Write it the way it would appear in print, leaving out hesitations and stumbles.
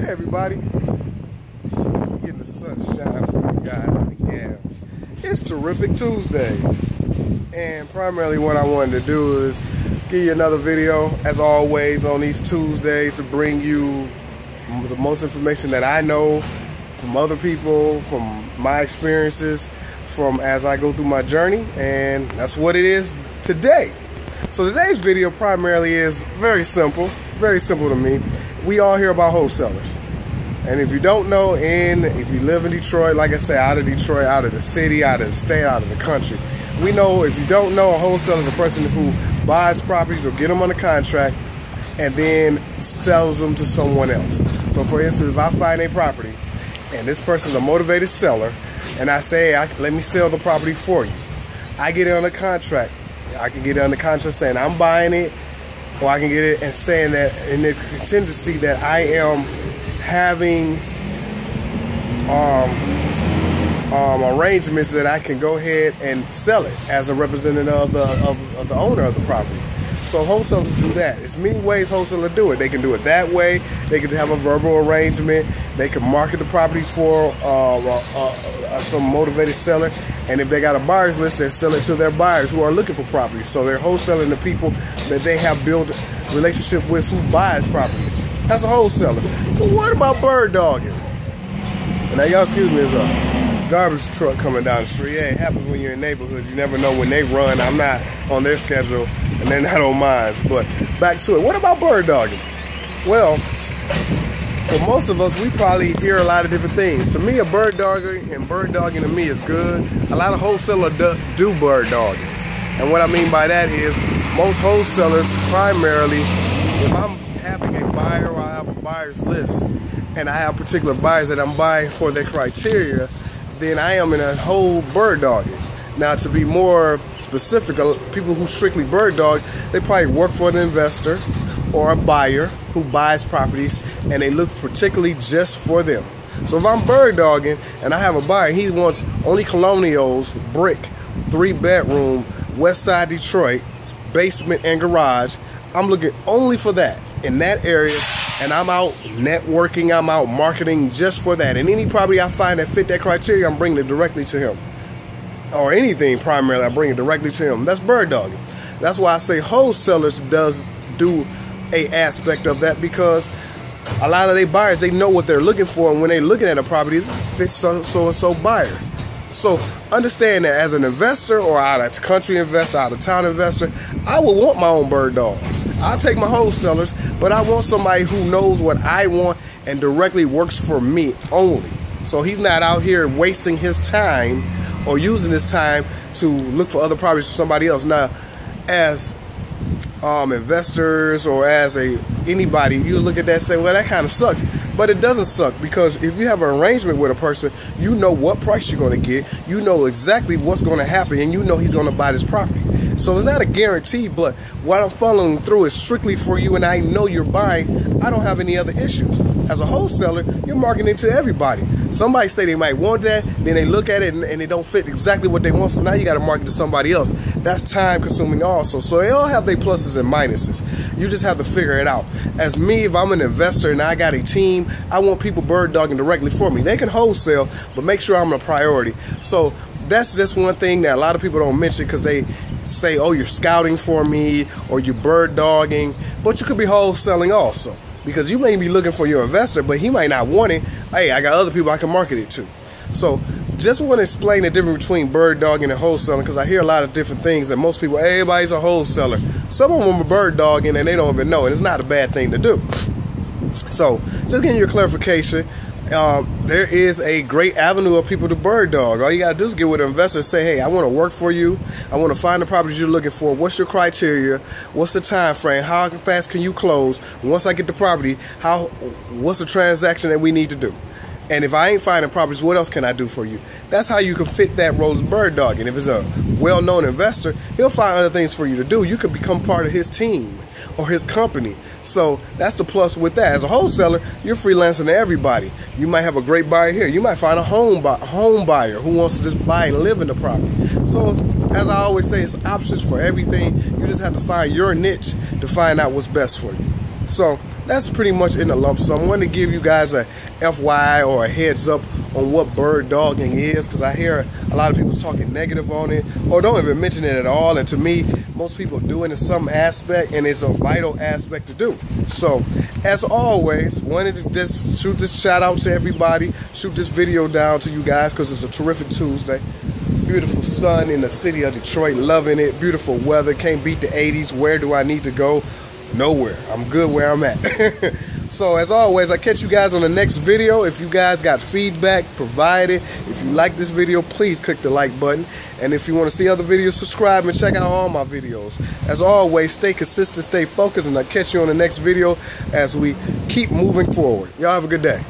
Hey everybody, getting the sunshine for you guys and gals. It's Terrific Tuesdays, and primarily what I wanted to do is give you another video, as always, on these Tuesdays to bring you the most information that I know from other people, from my experiences, from as I go through my journey, and that's what it is today. So today's video primarily is very simple to me. We all hear about wholesalers, and if you don't know, and if you live in Detroit, like I say, out of Detroit, out of the city, out of the state, out of the country, we know, if you don't know, a wholesaler is a person who buys properties or get them under contract and then sells them to someone else. So for instance, if I find a property and this person's a motivated seller and I say, hey, let me sell the property for you, I get it under contract. I can get it under contract saying I'm buying it, or I can get it and saying that in the contingency that I am having arrangements that I can go ahead and sell it as a representative of the owner of the property. So wholesalers do that. There's many ways wholesalers do it. They can do it that way. They can have a verbal arrangement. They can market the property for some motivated seller. And if they got a buyer's list, they sell it to their buyers who are looking for properties. So they're wholesaling the people that they have built a relationship with who buys properties. That's a wholesaler. But what about bird dogging? Now, y'all excuse me, there's a garbage truck coming down the street. Yeah, it happens when you're in neighborhoods. You never know when they run. I'm not on their schedule, and they're not on mine. But back to it. What about bird dogging? Well, for most of us, we probably hear a lot of different things. To me, a bird dogging to me is good. A lot of wholesalers do bird dogging. And what I mean by that is most wholesalers primarily, if I'm having a buyer or I have a buyer's list and I have particular buyers that I'm buying for their criteria, then I am in a whole bird dogging. Now, to be more specific, people who strictly bird dog, they probably work for an investor or a buyer who buys properties, and they look particularly just for them. So if I'm bird dogging and I have a buyer, he wants only colonials, brick, 3-bedroom, west side Detroit, basement and garage, I'm looking only for that in that area, and I'm out networking, I'm out marketing just for that. And any property I find that fit that criteria, I'm bringing it directly to him. Or anything primarily, I bring it directly to him. That's bird dogging. That's why I say wholesalers do a aspect of that, because a lot of their buyers, they know what they're looking for, and when they're looking at a property, it fits so buyer. So understand that as an investor, or out of country investor, out of town investor, I would want my own bird dog. I'll take my wholesalers, but I want somebody who knows what I want and directly works for me only. So he's not out here wasting his time or using his time to look for other properties for somebody else. Now, as investors or as anybody, you look at that and say, well, that kind of sucks. But it doesn't suck, because if you have an arrangement with a person, you know what price you're going to get, you know exactly what's going to happen, and you know he's going to buy this property. So it's not a guarantee, but what I'm following through is strictly for you, and I know you're buying. I don't have any other issues. As a wholesaler, you're marketing to everybody. Somebody say they might want that, then they look at it and it don't fit exactly what they want, so now you got to market to somebody else. That's time consuming also. So they all have their pluses and minuses. You just have to figure it out. As me, if I'm an investor and I got a team, I want people bird dogging directly for me. They can wholesale, but make sure I'm a priority. So that's just one thing that a lot of people don't mention, because they say, oh, you're scouting for me or you're bird dogging, but you could be wholesaling also, because you may be looking for your investor, but he might not want it. Hey, I got other people I can market it to. So just want to explain the difference between bird dogging and wholesaling, because I hear a lot of different things, and most people, everybody's a wholesaler. Some of them are bird dogging and they don't even know, and it's not a bad thing to do. So just getting your clarification, there is a great avenue of people to bird dog. All you got to do is get with an investor and say, hey, I want to work for you. I want to find the properties you're looking for. What's your criteria? What's the time frame? How fast can you close? Once I get the property, what's the transaction that we need to do? And if I ain't finding properties, what else can I do for you? That's how you can fit that role as bird dogging. If it's a well-known investor, he'll find other things for you to do. You could become part of his team or his company. So that's the plus with that. As a wholesaler, you're freelancing to everybody. You might have a great buyer here. You might find a home buyer who wants to just buy and live in the property. So as I always say, it's options for everything. You just have to find your niche to find out what's best for you. So that's pretty much in a lump sum. I wanted to give you guys a FYI or a heads up on what bird dogging is, because I hear a lot of people talking negative on it or don't even mention it at all. And to me, most people do it in some aspect, and it's a vital aspect to do. So as always, wanted to just shoot this shout out to everybody, shoot this video down to you guys, because it's a terrific Tuesday. Beautiful sun in the city of Detroit, loving it. Beautiful weather, can't beat the 80s. Where do I need to go? Nowhere. I'm good where I'm at. So as always, I'll catch you guys on the next video. If you guys got feedback, provide it. If you like this video, please click the like button. And if you want to see other videos, subscribe and check out all my videos. As always, stay consistent, stay focused, and I'll catch you on the next video as we keep moving forward. Y'all have a good day.